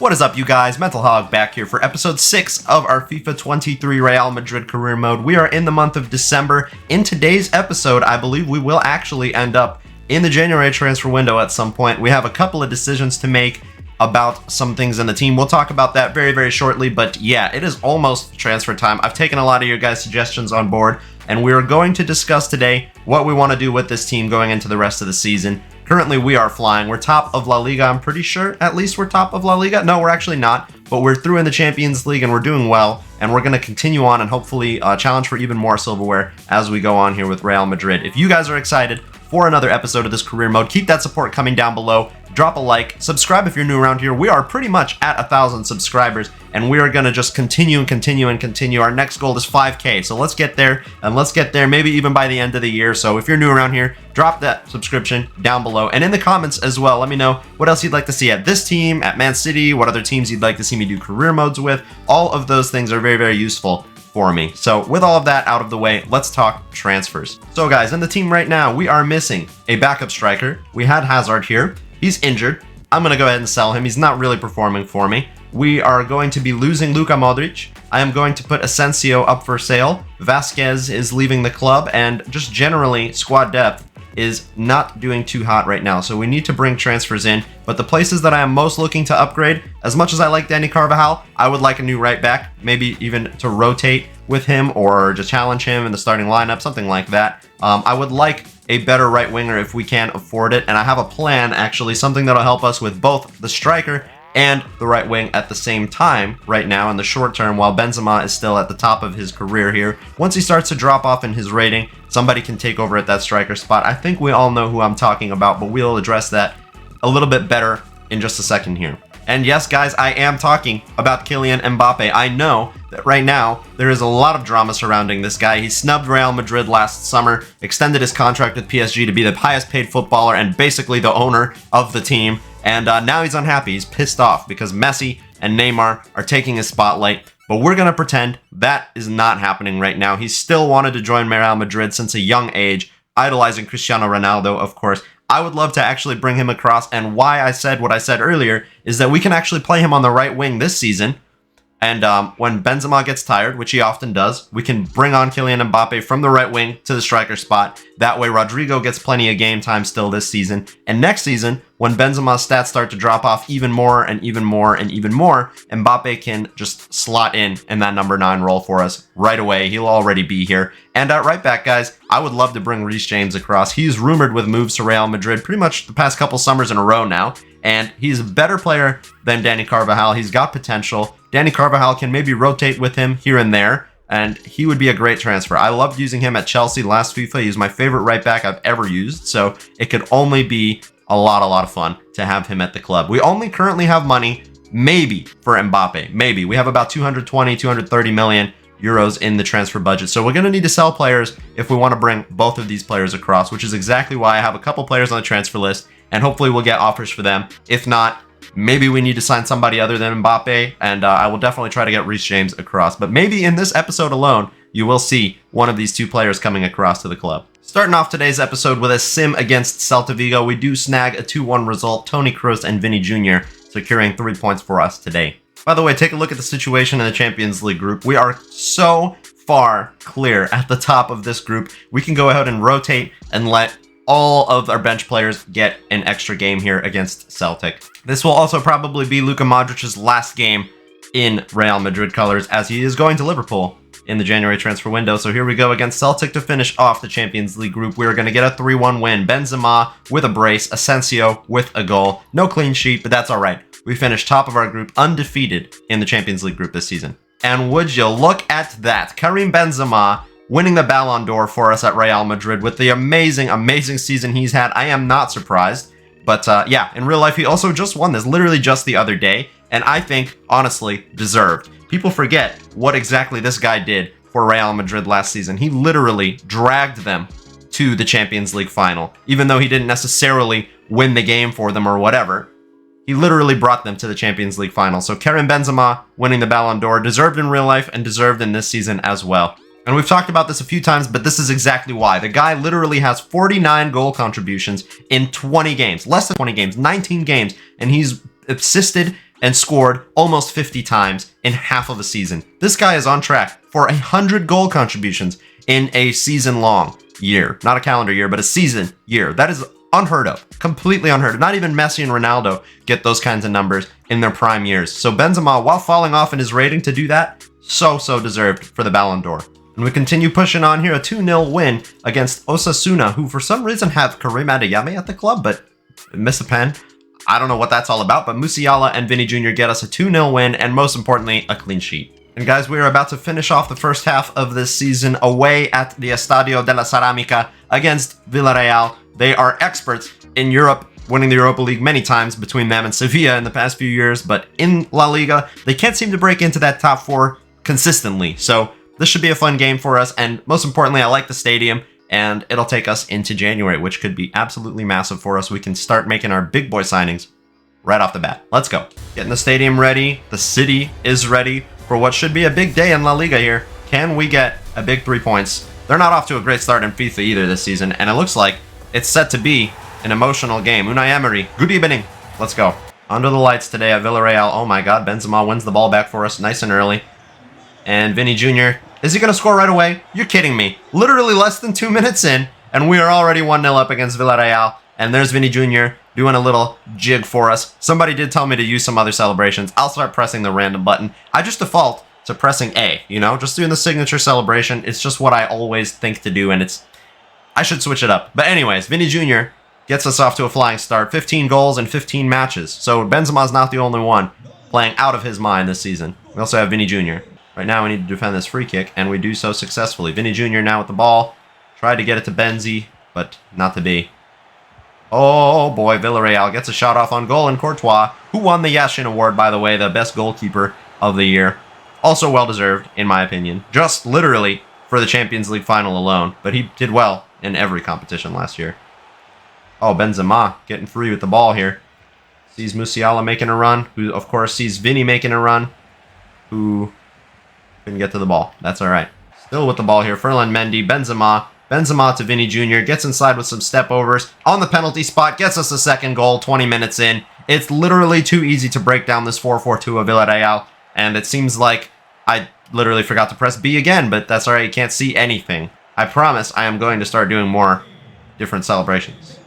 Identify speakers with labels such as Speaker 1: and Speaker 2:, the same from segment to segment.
Speaker 1: What is up, you guys? Mental Hog back here for episode 6 of our FIFA 23 Real Madrid career mode. We are in the month of December. In today's episode, I believe we will actually end up in the January transfer window at some point. We have a couple of decisions to make about some things in the team. We'll talk about that very, very shortly, but yeah, it is almost transfer time. I've taken a lot of your guys' suggestions on board, and we are going to discuss today what we want to do with this team going into the rest of the season. Currently, we are flying. We're top of La Liga, I'm pretty sure. At least we're top of La Liga. No, we're actually not, but we're through in the Champions League, and we're doing well, and we're going to continue on and hopefully challenge for even more silverware as we go on here with Real Madrid. If you guys are excited for another episode of this career mode, keep that support coming down below. Drop a like, subscribe if you're new around here. We are pretty much at 1,000 subscribers, and we are going to just continue. Our next goal is 5K, so let's get there, and let's get there maybe even by the end of the year. So if you're new around here, drop that subscription down below, and in the comments as well, let me know what else you'd like to see at this team, at Man City, what other teams you'd like to see me do career modes with. All of those things are very, very useful for me. So with all of that out of the way, let's talk transfers. So guys, in the team right now, we are missing a backup striker. We had Hazard here. He's injured. I'm going to go ahead and sell him. He's not really performing for me. We are going to be losing Luka Modric. I am going to put Asensio up for sale. Vasquez is leaving the club, and just generally, squad depth is not doing too hot right now. So we need to bring transfers in. But the places that I am most looking to upgrade, as much as I like Dani Carvajal, I would like a new right back, maybe even to rotate with him or to challenge him in the starting lineup, something like that. I would like a better right winger if we can afford it, and I have a plan, actually, something that'll help us with both the striker and the right wing at the same time right now in the short term, while Benzema is still at the top of his career here. Once he starts to drop off in his rating, somebody can take over at that striker spot. I think we all know who I'm talking about, but we'll address that a little bit better in just a second here. And yes, guys, I am talking about Kylian Mbappe. I know that right now there is a lot of drama surrounding this guy. He snubbed Real Madrid last summer, extended his contract with PSG to be the highest paid footballer and basically the owner of the team. And now he's unhappy. He's pissed off because Messi and Neymar are taking his spotlight. But we're going to pretend that is not happening right now. He still wanted to join Real Madrid since a young age, idolizing Cristiano Ronaldo, of course. I would love to actually bring him across, and why I said what I said earlier is that we can actually play him on the right wing this season. And when Benzema gets tired, which he often does, we can bring on Kylian Mbappe from the right wing to the striker spot. That way, Rodrigo gets plenty of game time still this season. And next season, when Benzema's stats start to drop off even more, Mbappe can just slot in that number 9 role for us right away. He'll already be here. And at right back, guys, I would love to bring Reece James across. He's rumored with moves to Real Madrid pretty much the past couple summers in a row now. And he's a better player than Dani Carvajal. He's got potential. Dani Carvajal can maybe rotate with him here and there, and he would be a great transfer. I loved using him at Chelsea last FIFA. He was my favorite right back I've ever used, so it could only be a lot of fun to have him at the club. We only currently have money, maybe, for Mbappe. Maybe. We have about 220, 230 million euros in the transfer budget. So we're going to need to sell players if we want to bring both of these players across, which is exactly why I have a couple players on the transfer list, and hopefully we'll get offers for them. If not, maybe we need to sign somebody other than Mbappe, and I will definitely try to get Reece James across. But maybe in this episode alone, you will see one of these two players coming across to the club. Starting off today's episode with a sim against Celta Vigo, we do snag a 2-1 result. Toni Kroos and Vini Jr. securing 3 points for us today. By the way, take a look at the situation in the Champions League group. We are so far clear at the top of this group. We can go ahead and rotate and let all of our bench players get an extra game here against Celtic. This will also probably be Luka Modric's last game in Real Madrid colors, as he is going to Liverpool in the January transfer window. So here we go against Celtic to finish off the Champions League group. We're going to get a 3-1 win. Benzema with a brace, Asensio with a goal. No clean sheet, but that's all right. We finished top of our group, undefeated in the Champions League group this season. And would you look at that? Karim Benzema winning the Ballon d'Or for us at Real Madrid with the amazing season he's had. I am not surprised. But yeah, in real life, he also just won this literally just the other day. And I think, honestly, deserved. People forget what exactly this guy did for Real Madrid last season. He literally dragged them to the Champions League final, even though he didn't necessarily win the game for them or whatever. He literally brought them to the Champions League final. So Karim Benzema winning the Ballon d'Or, deserved in real life and deserved in this season as well. And we've talked about this a few times, but this is exactly why. The guy literally has 49 goal contributions in 20 games. Less than 20 games, 19 games. And he's assisted and scored almost 50 times in half of a season. This guy is on track for 100 goal contributions in a season-long year. Not a calendar year, but a season year. That is unheard of. Completely unheard of. Not even Messi and Ronaldo get those kinds of numbers in their prime years. So Benzema, while falling off in his rating to do that, so deserved for the Ballon d'Or. And we continue pushing on here. A 2-0 win against Osasuna, who for some reason have Karim Adeyemi at the club, but miss a pen. I don't know what that's all about, but Musiala and Vini Jr. get us a 2-0 win, and most importantly, a clean sheet. And guys, we are about to finish off the first half of this season away at the Estadio de la Ceramica against Villarreal. They are experts in Europe, winning the Europa League many times between them and Sevilla in the past few years, but in La Liga, they can't seem to break into that top 4 consistently. So this should be a fun game for us, and most importantly, I like the stadium, and it'll take us into January, which could be absolutely massive for us. We can start making our big boy signings right off the bat. Let's go. Getting the stadium ready. The city is ready for what should be a big day in La Liga here. Can we get a big 3 points? They're not off to a great start in FIFA either this season, and it looks like it's set to be an emotional game. Unai Emery, good evening. Let's go. Under the lights today at Villarreal. Oh my god, Benzema wins the ball back for us nice and early. And Vini Jr., is he going to score right away? You're kidding me. Literally less than 2 minutes in, and we are already 1-0 up against Villarreal. And there's Vini Jr. doing a little jig for us. Somebody did tell me to use some other celebrations. I'll start pressing the random button. I just default to pressing A, you know? Just doing the signature celebration. It's just what I always think to do, and I should switch it up. But anyways, Vini Jr. gets us off to a flying start. 15 goals in 15 matches. So Benzema's not the only one playing out of his mind this season. We also have Vini Jr. Right now we need to defend this free kick, and we do so successfully. Vini Jr. now with the ball. Tried to get it to Benzi, but not to be. Oh boy, Villarreal gets a shot off on goal, and Courtois, who won the Yashin Award, by the way, the best goalkeeper of the year. Also well-deserved, in my opinion. Just literally for the Champions League final alone, but he did well in every competition last year. Oh, Benzema getting free with the ball here. Sees Musiala making a run, who of course sees Vini making a run, who couldn't get to the ball. That's all right. Still with the ball here. Ferland Mendy, Benzema to Vini Jr. Gets inside with some step overs. On the penalty spot. Gets us a second goal 20 minutes in. It's literally too easy to break down this 4-4-2 of Villarreal. And it seems like I literally forgot to press B again. But that's all right. You can't see anything. I promise I am going to start doing more different celebrations.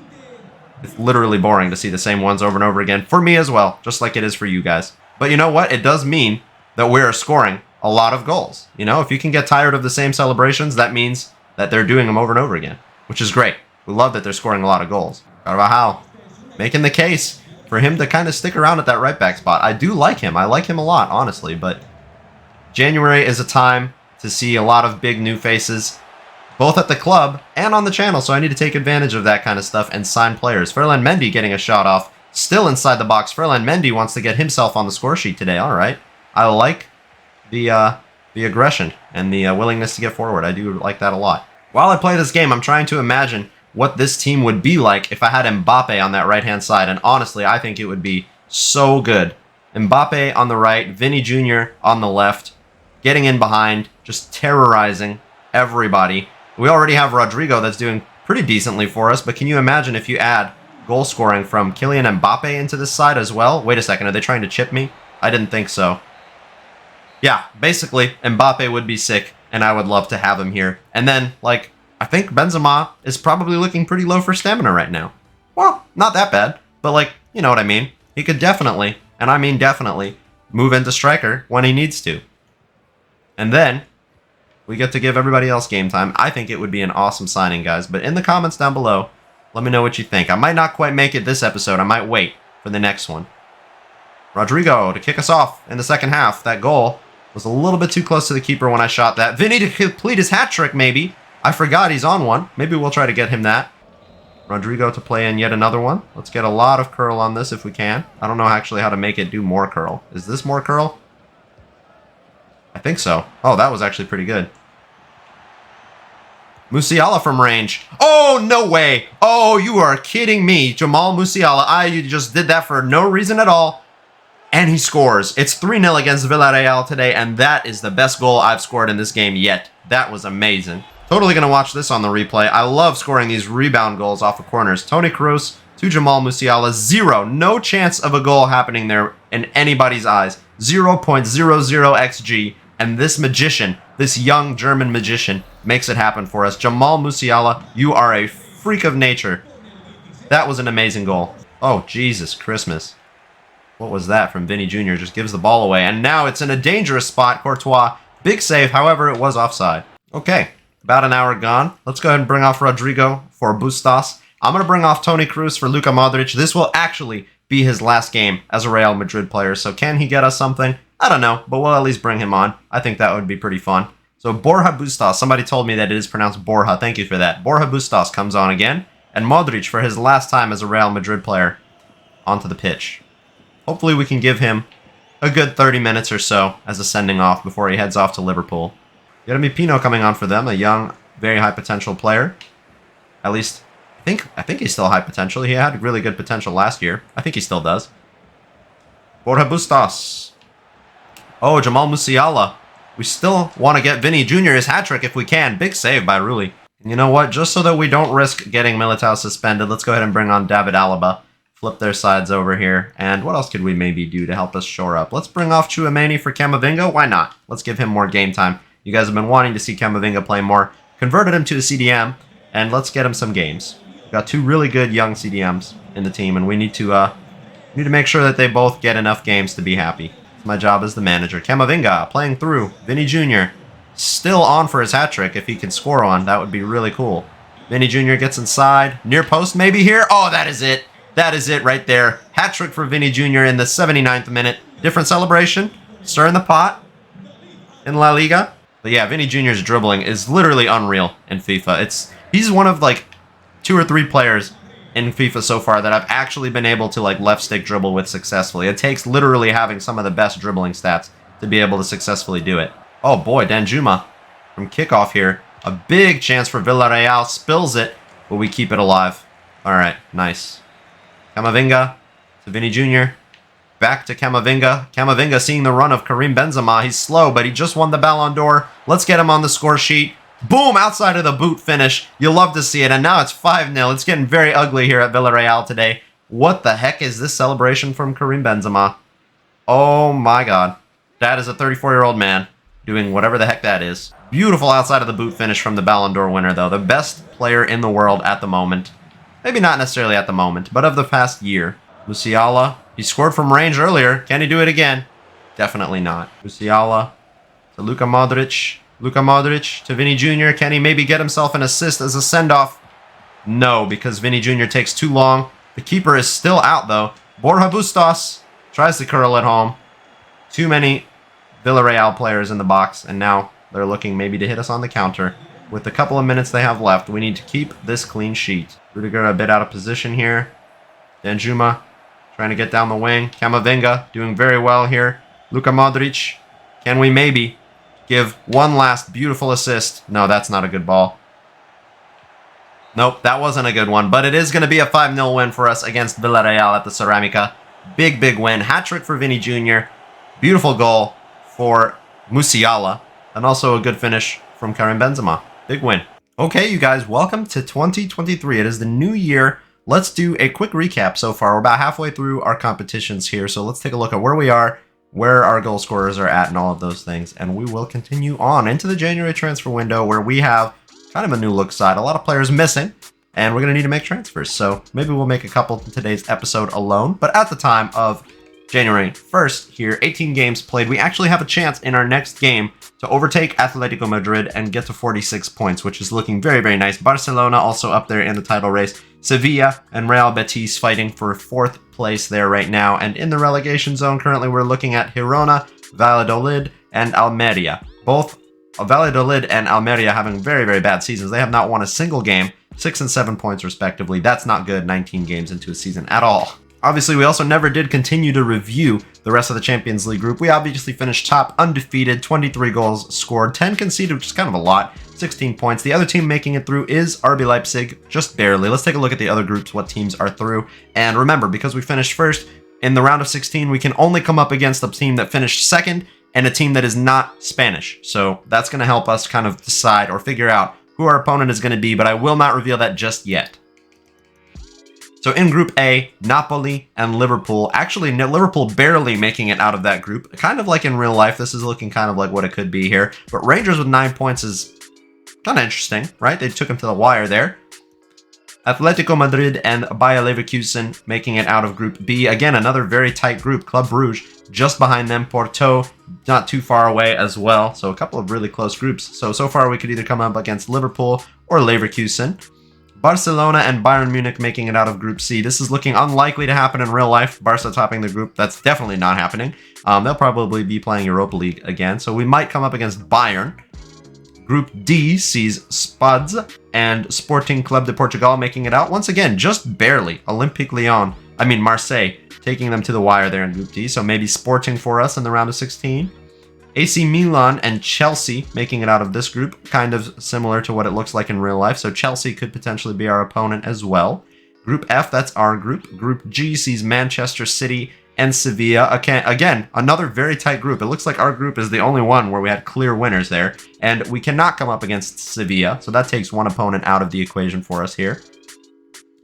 Speaker 1: It's literally boring to see the same ones over and over again. For me as well. Just like it is for you guys. But you know what? It does mean that we are scoring a lot of goals. You know, if you can get tired of the same celebrations, that means that they're doing them over and over again, which is great. We love that they're scoring a lot of goals. Carvajal making the case for him to kind of stick around at that right back spot. I do like him. I like him a lot, honestly, but January is a time to see a lot of big new faces, both at the club and on the channel, so I need to take advantage of that kind of stuff and sign players. Ferland Mendy getting a shot off, still inside the box. Ferland Mendy wants to get himself on the score sheet today. All right. I like the aggression and the willingness to get forward. I do like that a lot. While I play this game, I'm trying to imagine what this team would be like if I had Mbappe on that right-hand side, and honestly, I think it would be so good. Mbappe on the right, Vini Jr. on the left, getting in behind, just terrorizing everybody. We already have Rodrigo that's doing pretty decently for us, but can you imagine if you add goal scoring from Kylian Mbappe into this side as well? Wait a second, are they trying to chip me? I didn't think so. Yeah, basically, Mbappe would be sick, and I would love to have him here. And then, like, I think Benzema is probably looking pretty low for stamina right now. Well, not that bad, but, like, you know what I mean. He could definitely, and I mean definitely, move into striker when he needs to. And then we get to give everybody else game time. I think it would be an awesome signing, guys. But in the comments down below, let me know what you think. I might not quite make it this episode. I might wait for the next one. Rodrigo to kick us off in the second half. That goal was a little bit too close to the keeper when I shot that. Vinny to complete his hat trick, maybe. I forgot he's on one. Maybe we'll try to get him that. Rodrigo to play in yet another one. Let's get a lot of curl on this if we can. I don't know actually how to make it do more curl. Is this more curl? I think so. Oh, that was actually pretty good. Musiala from range. Oh, no way. Oh, you are kidding me. Jamal Musiala. You just did that for no reason at all. And he scores. It's 3-0 against Villarreal today, and that is the best goal I've scored in this game yet. That was amazing. Totally going to watch this on the replay. I love scoring these rebound goals off of corners. Toni Kroos to Jamal Musiala. 0. No chance of a goal happening there in anybody's eyes. 0.00 XG, and this magician, this young German magician, makes it happen for us. Jamal Musiala, you are a freak of nature. That was an amazing goal. Oh, Jesus Christmas. What was that from Vinny Jr.? Just gives the ball away, and now it's in a dangerous spot. Courtois, big save, however, it was offside. Okay, about an hour gone. Let's go ahead and bring off Rodrigo for Bustos. I'm going to bring off Toni Kroos for Luka Modric. This will actually be his last game as a Real Madrid player, so can he get us something? I don't know, but we'll at least bring him on. I think that would be pretty fun. So Borja Bustos, somebody told me that it is pronounced Borja. Thank you for that. Borja Bustos comes on again, and Modric for his last time as a Real Madrid player onto the pitch. Hopefully we can give him a good 30 minutes or so as a sending off before he heads off to Liverpool. Jeremy Pino coming on for them, a young, very high potential player. At least, I think he's still high potential. He had really good potential last year. I think he still does. Borja Bustos. Oh, Jamal Musiala. We still want to get Vinny Jr. his hat-trick if we can. Big save by Rulli. And you know what? Just so that we don't risk getting Militao suspended, let's go ahead and bring on David Alaba. Flip their sides over here. And what else could we maybe do to help us shore up? Let's bring off Tchouaméni for Camavinga. Why not? Let's give him more game time. You guys have been wanting to see Camavinga play more. Converted him to a CDM, and let's get him some games. We've got two really good young CDMs in the team, and we need to make sure that they both get enough games to be happy. It's my job as the manager. Camavinga playing through. Vinny Jr. still on for his hat-trick. If he can score on, that would be really cool. Vinny Jr. gets inside. Near post maybe here. Oh, that is it. That is it right there. Hat-trick for Vinny Jr. in the 79th minute. Different celebration. Stir in the pot in La Liga. But yeah, Vinny Jr.'s dribbling is literally unreal in FIFA. He's one of like 2 or 3 players in FIFA so far that I've actually been able to like left stick dribble with successfully. It takes literally having some of the best dribbling stats to be able to successfully do it. Oh boy, Danjuma from kickoff here. A big chance for Villarreal. Spills it, but we keep it alive. All right, nice. Camavinga to Vinny Jr. Back to Camavinga. Camavinga seeing the run of Karim Benzema. He's slow, but he just won the Ballon d'Or. Let's get him on the score sheet. Boom! Outside of the boot finish. You'll love to see it. And now it's 5-0. It's getting very ugly here at Villarreal today. What the heck is this celebration from Karim Benzema? Oh my god. That is a 34-year-old man doing whatever the heck that is. Beautiful outside of the boot finish from the Ballon d'Or winner, though. The best player in the world at the moment. Maybe not necessarily at the moment, but of the past year. Musiala. He scored from range earlier. Can he do it again? Definitely not. Musiala to Luka Modric. Luka Modric to Vinny Jr. Can he maybe get himself an assist as a send-off? No, because Vinny Jr. takes too long. The keeper is still out, though. Borja Bustos tries to curl it home. Too many Villarreal players in the box, and now they're looking maybe to hit us on the counter. With the couple of minutes they have left, we need to keep this clean sheet. Rudiger a bit out of position here. Danjuma trying to get down the wing. Camavinga doing very well here. Luka Modric. Can we maybe give one last beautiful assist? No, that's not a good ball. Nope, that wasn't a good one. But it is going to be a 5-0 win for us against Villarreal at the Ceramica. Big, big win. Hat-trick for Vinny Jr. Beautiful goal for Musiala. And also a good finish from Karim Benzema. Big win. Okay, you guys, welcome to 2023. It is the new year. Let's do a quick recap so far. We're about halfway through our competitions here, so let's take a look at where we are, where our goal scorers are at, and all of those things. And we will continue on into the January transfer window, where we have kind of a new look side. A lot of players missing, and we're going to need to make transfers. So maybe we'll make a couple in today's episode alone. But at the time of January 1st here, 18 games played, we actually have a chance in our next game to overtake Atletico Madrid and get to 46 points, which is looking very, very nice. Barcelona also up there in the title race. Sevilla and Real Betis fighting for 4th place there right now. And in the relegation zone, currently we're looking at Girona, Valladolid, and Almeria. Both Valladolid and Almeria having very, very bad seasons. They have not won a single game, 6 and 7 points respectively. That's not good 19 games into a season at all. Obviously, we also never did continue to review the rest of the Champions League group. We obviously finished top, undefeated, 23 goals scored, 10 conceded, which is kind of a lot, 16 points. The other team making it through is RB Leipzig, just barely. Let's take a look at the other groups, what teams are through. And remember, because we finished first, in the round of 16, we can only come up against a team that finished second and a team that is not Spanish. So that's going to help us kind of decide or figure out who our opponent is going to be, but I will not reveal that just yet. So in Group A, Napoli and Liverpool. Actually, Liverpool barely making it out of that group. Kind of like in real life, this is looking kind of like what it could be here. But Rangers with 9 points is kind of interesting, right? They took him to the wire there. Atletico Madrid and Bayer Leverkusen making it out of Group B. Again, another very tight group. Club Brugge just behind them. Porto not too far away as well. So a couple of really close groups. So far we could either come up against Liverpool or Leverkusen. Barcelona and Bayern Munich making it out of Group C. This is looking unlikely to happen in real life. Barca topping the group. That's definitely not happening. They'll probably be playing Europa League again. So we might come up against Bayern. Group D sees Spuds and Sporting Club de Portugal making it out. Once again, just barely. Marseille taking them to the wire there in Group D. So maybe Sporting for us in the round of 16. AC Milan and Chelsea making it out of this group. Kind of similar to what it looks like in real life. So Chelsea could potentially be our opponent as well. Group F, that's our group. Group G sees Manchester City and Sevilla. Again, another very tight group. It looks like our group is the only one where we had clear winners there. And we cannot come up against Sevilla. So that takes one opponent out of the equation for us here.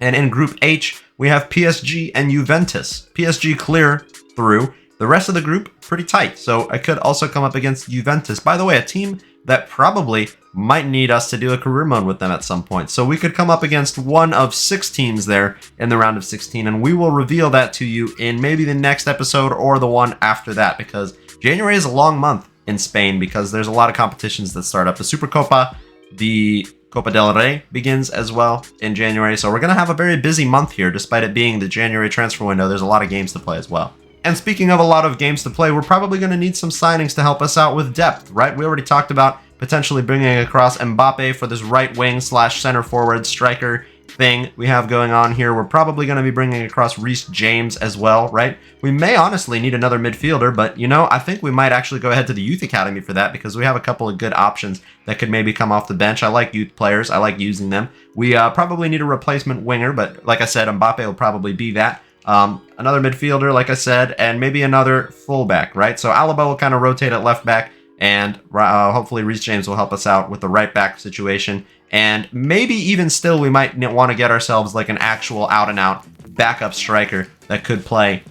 Speaker 1: And in Group H, we have PSG and Juventus. PSG clear through. The rest of the group, pretty tight. So I could also come up against Juventus. By the way, a team that probably might need us to do a career mode with them at some point. So we could come up against one of 6 teams there in the round of 16, and we will reveal that to you in maybe the next episode or the one after that, because January is a long month in Spain because there's a lot of competitions that start up. The Supercopa, the Copa del Rey begins as well in January. So we're going to have a very busy month here, despite it being the January transfer window. There's a lot of games to play as well. And speaking of a lot of games to play, we're probably going to need some signings to help us out with depth, right? We already talked about potentially bringing across Mbappe for this right wing / center forward striker thing we have going on here. We're probably going to be bringing across Reece James as well, right? We may honestly need another midfielder, but I think we might actually go ahead to the youth academy for that because we have a couple of good options that could maybe come off the bench. I like youth players. I like using them. We probably need a replacement winger, but like I said, Mbappe will probably be that. Another midfielder, like I said, and maybe another fullback, right? So Alaba will kind of rotate at left back, and hopefully Reece James will help us out with the right back situation. And maybe even still, we might want to get ourselves like an actual out-and-out backup striker that could play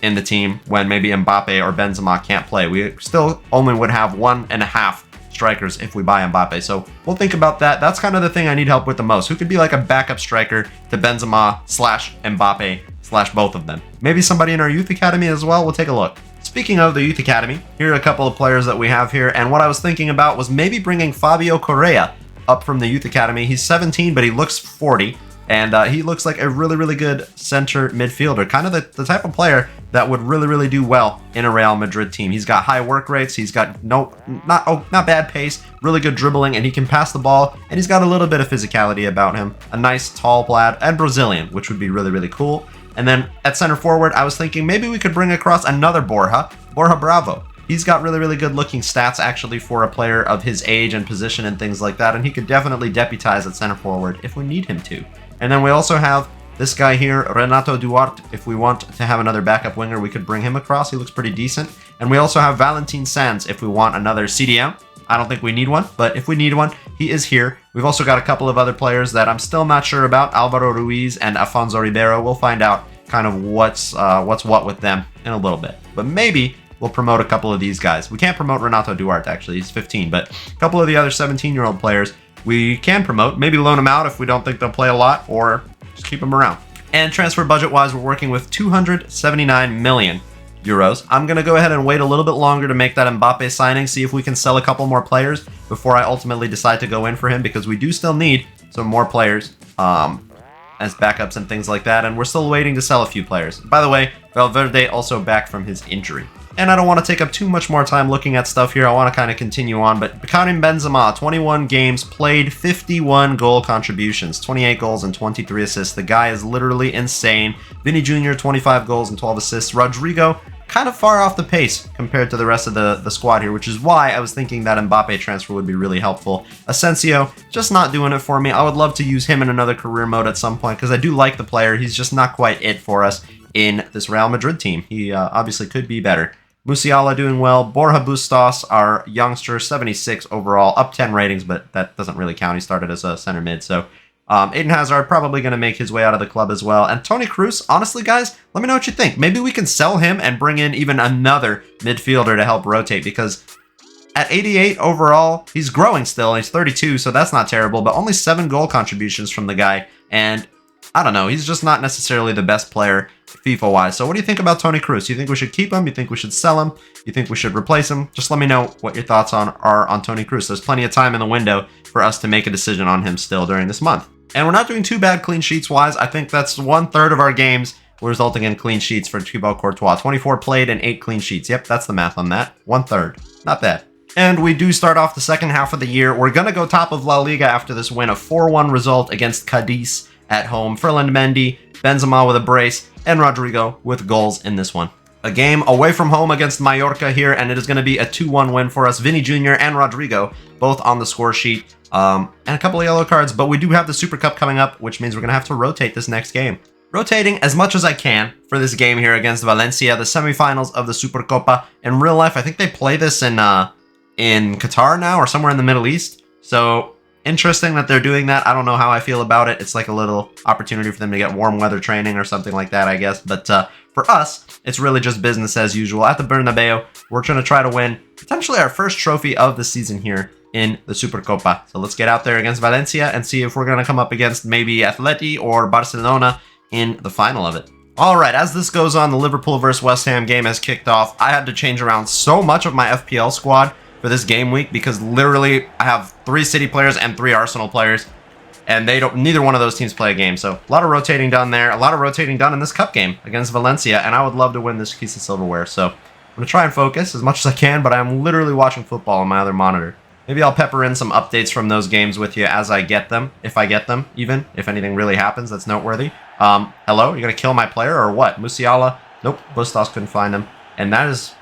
Speaker 1: in the team when maybe Mbappe or Benzema can't play. We still only would have 1.5 strikers if we buy Mbappe. So we'll think about that. That's kind of the thing I need help with the most. Who could be like a backup striker to Benzema / Mbappe / both of them? Maybe somebody in our youth academy as well. We'll take a look. Speaking of the youth academy, here are a couple of players that we have here. And what I was thinking about was maybe bringing Fabio Correa up from the youth academy. He's 17, but he looks 40. And he looks like a really, really good center midfielder. Kind of the type of player that would really, really do well in a Real Madrid team. He's got high work rates. He's got not bad pace, really good dribbling, and he can pass the ball. And he's got a little bit of physicality about him. A nice tall lad, and Brazilian, which would be really, really cool. And then at center forward, I was thinking maybe we could bring across another Borja Bravo. He's got really, really good looking stats actually for a player of his age and position and things like that. And he could definitely deputize at center forward if we need him to. And then we also have this guy here, Renato Duarte. If we want to have another backup winger, we could bring him across. He looks pretty decent. And we also have Valentin Sanz if we want another CDM. I don't think we need one, but if we need one, he is here. We've also got a couple of other players that I'm still not sure about. Alvaro Ruiz and Afonso Ribeiro. We'll find out kind of what's what with them in a little bit. But maybe we'll promote a couple of these guys. We can't promote Renato Duarte, actually. He's 15, but a couple of the other 17-year-old players we can promote. Maybe loan them out if we don't think they'll play a lot, or just keep them around. And transfer budget-wise, we're working with 279 million euros. I'm going to go ahead and wait a little bit longer to make that Mbappe signing, see if we can sell a couple more players before I ultimately decide to go in for him, because we do still need some more players as backups and things like that, and we're still waiting to sell a few players. By the way, Valverde also back from his injury. And I don't want to take up too much more time looking at stuff here. I want to kind of continue on. But Karim Benzema, 21 games played, 51 goal contributions, 28 goals and 23 assists. The guy is literally insane. Vinny Jr., 25 goals and 12 assists. Rodrigo, kind of far off the pace compared to the rest of the squad here, which is why I was thinking that Mbappe transfer would be really helpful. Asensio, just not doing it for me. I would love to use him in another career mode at some point because I do like the player. He's just not quite it for us in this Real Madrid team. He obviously could be better. Musiala doing well. Borja Bustos, our youngster, 76 overall, up 10 ratings, but that doesn't really count. He started as a center mid, so Eden Hazard probably going to make his way out of the club as well. And Toni Kroos, honestly, guys, let me know what you think. Maybe we can sell him and bring in even another midfielder to help rotate, because at 88 overall, he's growing still. He's 32, so that's not terrible, but only 7 goal contributions from the guy. And I don't know, he's just not necessarily the best player FIFA-wise. So what do you think about Toni Kroos? You think we should keep him? You think we should sell him? You think we should replace him? Just let me know what your thoughts are on Toni Kroos. There's plenty of time in the window for us to make a decision on him still during this month. And we're not doing too bad clean sheets-wise. I think that's 1/3 of our games resulting in clean sheets for Thibaut Courtois. 24 played and 8 clean sheets. Yep, that's the math on that. 1/3. Not bad. And we do start off the second half of the year. We're going to go top of La Liga after this win, a 4-1 result against Cadiz at home. Ferland Mendy, Benzema with a brace, and Rodrigo with goals in this one. A game away from home against Mallorca here, and it is going to be a 2-1 win for us. Vini Jr. and Rodrigo both on the score sheet, and a couple of yellow cards, but we do have the Super Cup coming up, which means we're going to have to rotate this next game. Rotating as much as I can for this game here against Valencia, the semifinals of the Supercopa. In real life, I think they play this in Qatar now or somewhere in the Middle East. So interesting that they're doing that. I don't know how I feel about it. It's like a little opportunity for them to get warm weather training or something like that, I guess. But for us, it's really just business as usual. At the Bernabeu, we're going to try to win potentially our first trophy of the season here in the Supercopa. So let's get out there against Valencia and see if we're going to come up against maybe Atleti or Barcelona in the final of it. All right, as this goes on, the Liverpool versus West Ham game has kicked off. I had to change around so much of my FPL squad for this game week because literally I have 3 City players and 3 Arsenal players, and neither one of those teams play a game. So a lot of rotating done there, a lot of rotating done in this cup game against Valencia, and I would love to win this piece of silverware. So I'm going to try and focus as much as I can, but I'm literally watching football on my other monitor. Maybe I'll pepper in some updates from those games with you as I get them, if I get them, even if anything really happens that's noteworthy. Hello, you're going to kill my player or what? Musiala? Nope, Bustos couldn't find him. And that is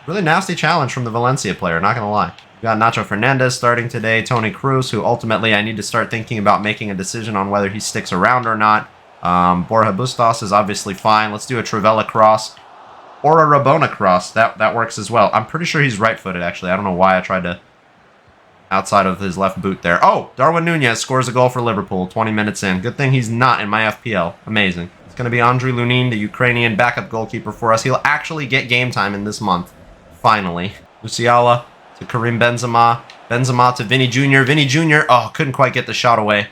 Speaker 1: really nasty challenge from the Valencia player, not going to lie. We got Nacho Fernandez starting today, Toni Kroos, who ultimately I need to start thinking about making a decision on whether he sticks around or not. Borja Bustos is obviously fine. Let's do a Trivela cross or a Rabona cross. That works as well. I'm pretty sure he's right-footed, actually. I don't know why I tried to outside of his left boot there. Oh, Darwin Nunez scores a goal for Liverpool 20 minutes in. Good thing he's not in my FPL. Amazing. It's going to be Andriy Lunin, the Ukrainian backup goalkeeper for us. He'll actually get game time in this month. Finally. Musiala to Karim Benzema. Benzema to Vini Jr. Vini Jr. Oh, couldn't quite get the shot away.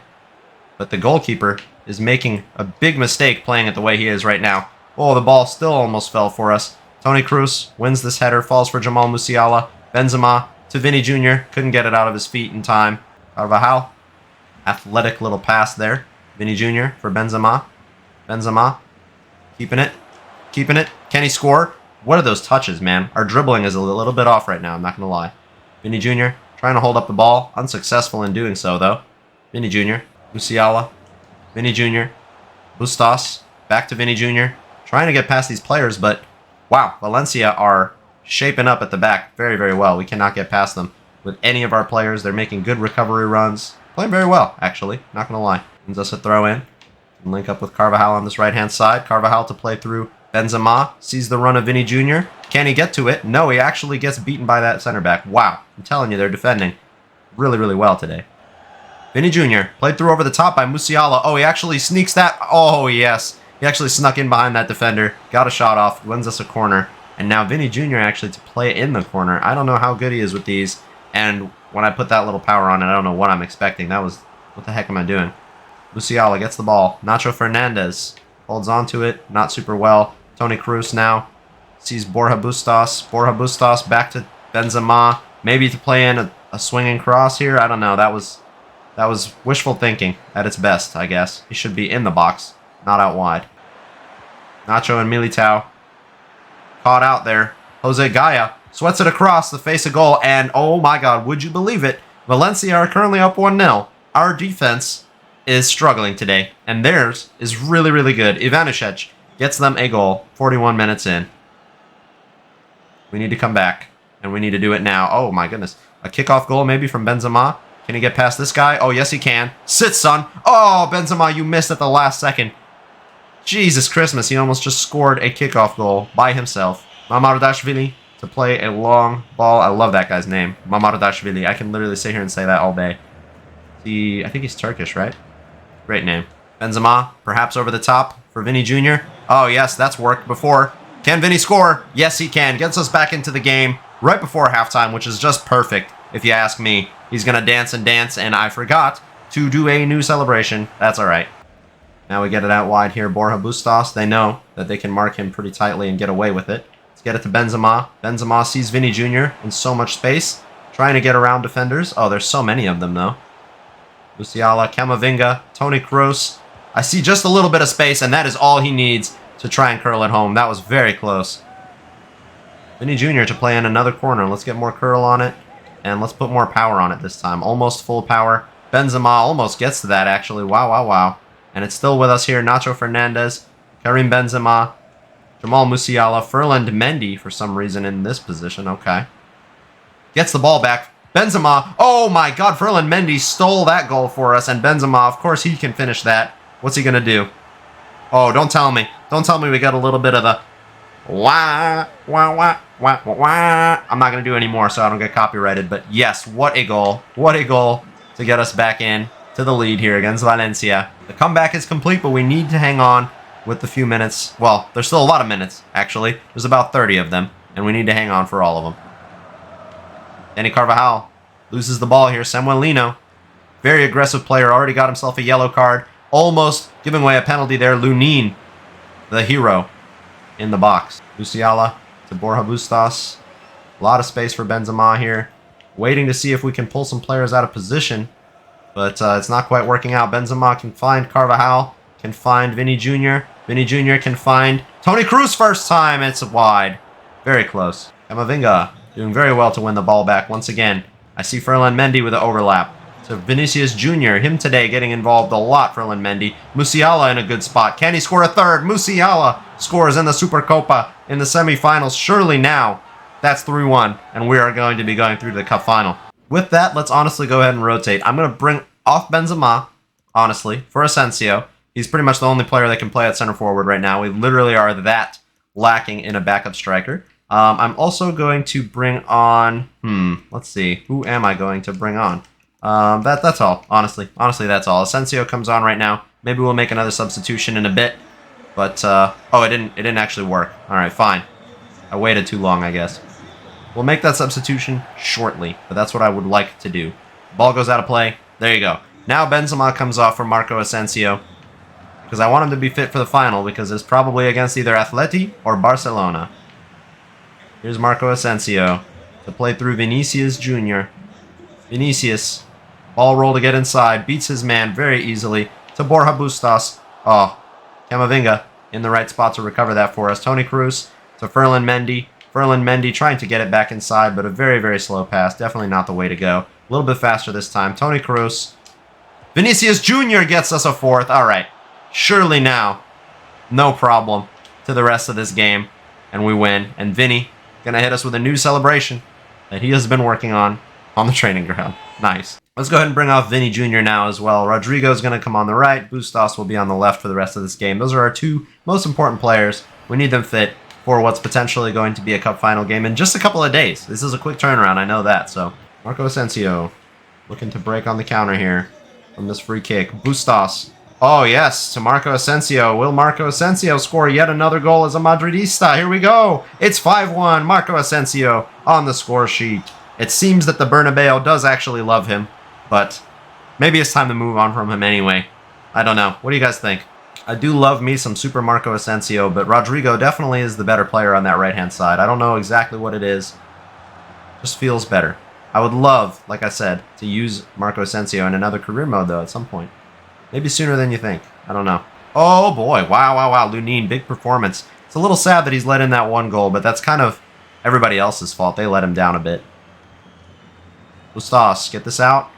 Speaker 1: But the goalkeeper is making a big mistake playing it the way he is right now. Oh, the ball still almost fell for us. Toni Kroos wins this header, falls for Jamal Musiala. Benzema to Vini Jr. Couldn't get it out of his feet in time. Carvajal. Athletic little pass there. Vini Jr. for Benzema. Benzema. Keeping it. Keeping it. Can he score? What are those touches, man? Our dribbling is a little bit off right now, I'm not going to lie. Vini Jr. trying to hold up the ball. Unsuccessful in doing so, though. Vini Jr. Musiala. Vini Jr. Bustos. Back to Vini Jr. Trying to get past these players, but wow, Valencia are shaping up at the back very, very well. We cannot get past them with any of our players. They're making good recovery runs. Playing very well, actually. Not going to lie. Gives us a throw in. And link up with Carvajal on this right-hand side. Carvajal to play through Benzema. Sees the run of Vini Jr. Can he get to it? No, he actually gets beaten by that center back. Wow. I'm telling you, they're defending really, really well today. Vini Jr. played through over the top by Musiala. Oh, he actually sneaks that. Oh, yes. He actually snuck in behind that defender. Got a shot off. Wins us a corner. And now Vini Jr. actually to play in the corner. I don't know how good he is with these. And when I put that little power on it, I don't know what I'm expecting. That was, what the heck am I doing? Musiala gets the ball. Nacho Fernandez holds on to it. Not super well. Toni Kroos now sees Borja Bustos. Borja Bustos back to Benzema. Maybe to play in a swinging cross here. I don't know. That was wishful thinking at its best, I guess. He should be in the box, not out wide. Nacho and Militao. Caught out there. Jose Gaya sweats it across the face of goal, and oh my god, would you believe it? Valencia are currently up 1-0. Our defense is struggling today, and theirs is really, really good. Ivanišek gets them a goal 41 minutes in. We need to come back, and we need to do it now. Oh my goodness. A kickoff goal maybe from Benzema. Can he get past this guy? Oh, yes he can. Sit, son. Oh, Benzema, you missed at the last second. Jesus Christmas, he almost just scored a kickoff goal by himself. Mamardashvili to play a long ball. I love that guy's name. Mamardashvili. I can literally sit here and say that all day. I think he's Turkish, right? Great name. Benzema, perhaps over the top for Vinny Jr. Oh, yes, that's worked before. Can Vinny score? Yes, he can. Gets us back into the game right before halftime, which is just perfect, if you ask me. He's going to dance and dance, and I forgot to do a new celebration. That's all right. Now we get it out wide here. Borja Bustos, they know that they can mark him pretty tightly and get away with it. Let's get it to Benzema. Benzema sees Vinny Jr. in so much space, trying to get around defenders. Oh, there's so many of them, though. Musiala, Camavinga, Toni Kroos. I see just a little bit of space, and that is all he needs to try and curl it home. That was very close. Vinny Jr. to play in another corner. Let's get more curl on it, and let's put more power on it this time. Almost full power. Benzema almost gets to that, actually. Wow, wow, wow. And it's still with us here. Nacho Fernandez, Karim Benzema, Jamal Musiala, Ferland Mendy for some reason in this position. Okay. Gets the ball back. Benzema. Oh my God, Ferland Mendy stole that goal for us. And Benzema, of course, he can finish that. What's he going to do? Oh, don't tell me. Don't tell me we got a little bit of the wah, wah, wah, wah, wah, wah. I'm not going to do any more so I don't get copyrighted. But yes, what a goal. What a goal to get us back in to the lead here against Valencia. The comeback is complete, but we need to hang on with the few minutes. Well, there's still a lot of minutes, actually. There's about 30 of them, and we need to hang on for all of them. Dani Carvajal loses the ball here. Samuel Lino, very aggressive player, already got himself a yellow card. Almost giving away a penalty there. Lunin, the hero, in the box. Musiala to Borja Bustos. A lot of space for Benzema here. Waiting to see if we can pull some players out of position. But it's not quite working out. Benzema can find Carvajal. Can find Vinny Jr. Vinny Jr. can find Toni Kroos first time. It's wide. Very close. Camavinga doing very well to win the ball back once again. I see Ferland Mendy with the overlap. So Vinicius Jr., him today getting involved a lot, Ferland Mendy. Musiala in a good spot. Can he score a third? Musiala scores in the Supercopa in the semifinals. Surely now, that's 3-1, and we are going to be going through to the cup final. With that, let's honestly go ahead and rotate. I'm going to bring off Benzema, honestly, for Asensio. He's pretty much the only player that can play at center forward right now. We literally are that lacking in a backup striker. I'm also going to bring on, let's see, who am I going to bring on? That's all, honestly. Honestly, that's all. Asensio comes on right now. Maybe we'll make another substitution in a bit. But, oh, it didn't actually work. All right, fine. I waited too long, I guess. We'll make that substitution shortly, but that's what I would like to do. Ball goes out of play. There you go. Now Benzema comes off for Marco Asensio, because I want him to be fit for the final, because it's probably against either Atleti or Barcelona. Here's Marco Asensio to play through Vinicius Jr. Vinicius, ball roll to get inside, beats his man very easily to Borja Bustos. Oh, Camavinga in the right spot to recover that for us. Toni Kroos to Ferland Mendy. Ferland Mendy trying to get it back inside, but a very, very slow pass. Definitely not the way to go. A little bit faster this time. Toni Kroos. Vinicius Jr. gets us a fourth. All right. Surely now, no problem to the rest of this game, and we win. And Vinny going to hit us with a new celebration that he has been working on the training ground. Nice. Let's go ahead and bring off Vinny Jr. now as well. Rodrigo's going to come on the right. Bustos will be on the left for the rest of this game. Those are our two most important players. We need them fit for what's potentially going to be a cup final game in just a couple of days. This is a quick turnaround, I know that. So Marco Asensio looking to break on the counter here from this free kick. Bustos. Oh, yes, to Marco Asensio. Will Marco Asensio score yet another goal as a Madridista? Here we go. It's 5-1. Marco Asensio on the score sheet. It seems that the Bernabeu does actually love him, but maybe it's time to move on from him anyway. I don't know. What do you guys think? I do love me some Super Marco Asensio, but Rodrigo definitely is the better player on that right-hand side. I don't know exactly what it is. Just feels better. I would love, like I said, to use Marco Asensio in another career mode, though, at some point. Maybe sooner than you think. I don't know. Oh, boy. Wow, wow, wow. Lunin, big performance. It's a little sad that he's let in that one goal, but that's kind of everybody else's fault. They let him down a bit. Bustos, get this out.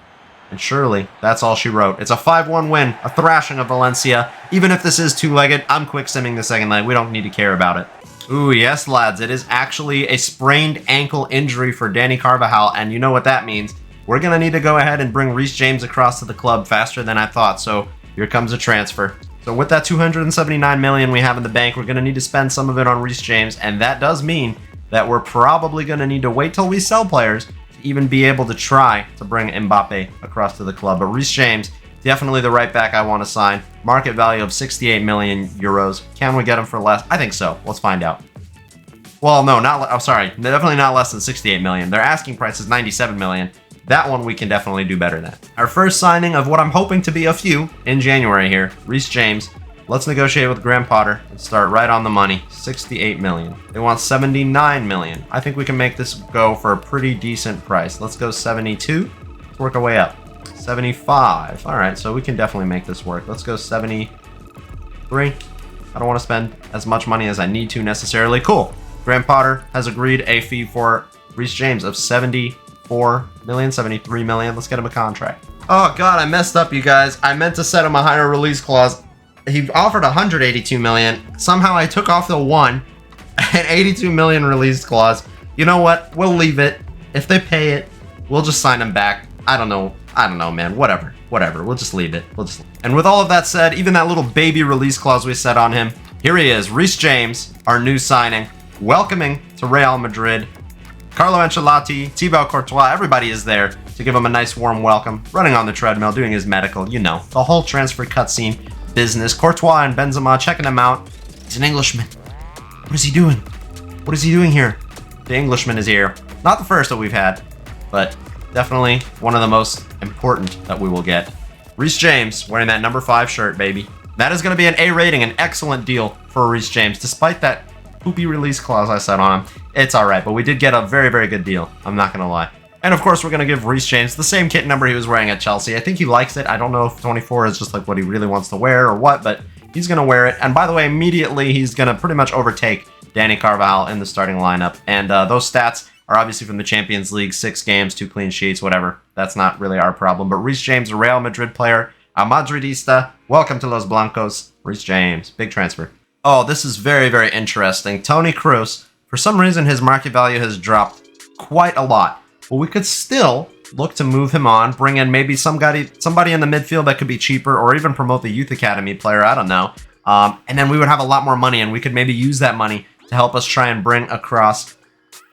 Speaker 1: And surely, that's all she wrote. It's a 5-1 win, a thrashing of Valencia. Even if this is two-legged, I'm quick simming the second leg. We don't need to care about it. Ooh, yes, lads. It is actually a sprained ankle injury for Dani Carvajal, and you know what that means. We're going to need to go ahead and bring Reece James across to the club faster than I thought, so here comes a transfer. So with that $279 million we have in the bank, we're going to need to spend some of it on Reece James, and that does mean that we're probably going to need to wait till we sell players to even be able to try to bring Mbappe across to the club. But Reece James Definitely the right back I want to sign. Market value of 68 million euros. Can we get him for less? I think so. Let's find out. Well, no, I'm sorry. Definitely not less than 68 million. Their asking price is 97 million. That one we can definitely do better than. Our first signing of what I'm hoping to be a few in January here, Reece James. Let's negotiate with Graham Potter and start right on the money. 68 million. They want 79 million. I think we can make this go for a pretty decent price. Let's go 72. Let's work our way up. 75. All right, so we can definitely make this work. Let's go 73. I don't want to spend as much money as I need to necessarily. Cool. Graham Potter has agreed a fee for Reece James of 74 million, 73 million. Let's get him a contract. Oh God, I messed up, you guys. I meant to set him a higher release clause. He offered 182 million. Somehow I took off the 1 and 82 million release clause. You know what? We'll leave it. If they pay it, we'll just sign him back. I don't know, man. Whatever. We'll just leave it. And with all of that said, even that little baby release clause we set on him, here he is, Reece James, our new signing, welcoming to Real Madrid. Carlo Ancelotti, Thibaut Courtois, everybody is there to give him a nice warm welcome, running on the treadmill, doing his medical, you know, the whole transfer cutscene business. Courtois and Benzema checking him out. He's an Englishman. What is he doing? What is he doing here? The Englishman is here. Not the first that we've had, but definitely one of the most important that we will get. Reece James wearing that number 5 shirt, baby. That is going to be an A rating, an excellent deal for Reece James, despite that poopy release clause I set on him. It's all right, but we did get a very, very good deal. I'm not going to lie. And of course, we're going to give Reece James the same kit number he was wearing at Chelsea. I think he likes it. I don't know if 24 is just like what he really wants to wear or what, but he's going to wear it. And by the way, immediately he's going to pretty much overtake Dani Carvajal in the starting lineup. And those stats are obviously from the Champions League, 6 games, 2 clean sheets, whatever. That's not really our problem. But Reece James, a Real Madrid player, a Madridista. Welcome to Los Blancos. Reece James, big transfer. Oh, this is very, very interesting. Toni Kroos, for some reason, his market value has dropped quite a lot. Well, we could still look to move him on, bring in maybe somebody in the midfield that could be cheaper, or even promote the youth academy player. I don't know. And then we would have a lot more money, and we could maybe use that money to help us try and bring across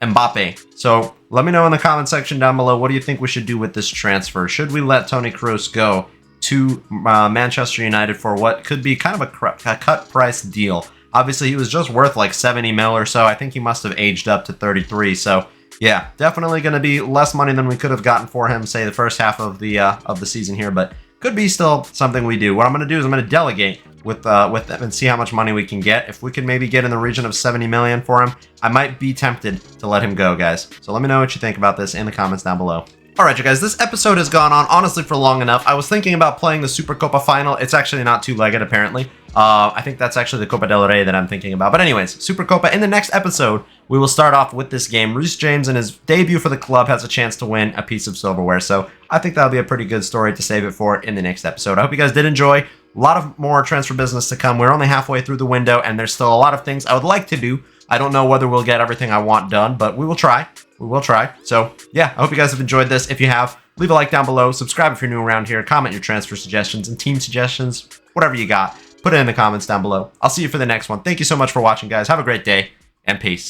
Speaker 1: Mbappe. So let me know in the comment section down below, what do you think we should do with this transfer? Should we let Toni Kroos go to Manchester United for what could be kind of a cut price deal? Obviously, he was just worth like 70 mil or so. I think he must have aged up to 33. So yeah, definitely going to be less money than we could have gotten for him, say, the first half of the season here, but could be still something we do. What I'm going to do is I'm going to delegate with them and see how much money we can get. If we can maybe get in the region of 70 million for him, I might be tempted to let him go, guys. So let me know what you think about this in the comments down below. Alright, you guys, this episode has gone on, honestly, for long enough. I was thinking about playing the Supercopa final. It's actually not two-legged, apparently. I think that's actually the Copa del Rey that I'm thinking about. But anyways, Supercopa. In the next episode, we will start off with this game. Reece James, in his debut for the club, has a chance to win a piece of silverware. So I think that'll be a pretty good story to save it for in the next episode. I hope you guys did enjoy. A lot of more transfer business to come. We're only halfway through the window, and there's still a lot of things I would like to do. I don't know whether we'll get everything I want done, but we will try. We will try. So, yeah, I hope you guys have enjoyed this. If you have, leave a like down below. Subscribe if you're new around here. Comment your transfer suggestions and team suggestions. Whatever you got, put it in the comments down below. I'll see you for the next one. Thank you so much for watching, guys. Have a great day, and peace.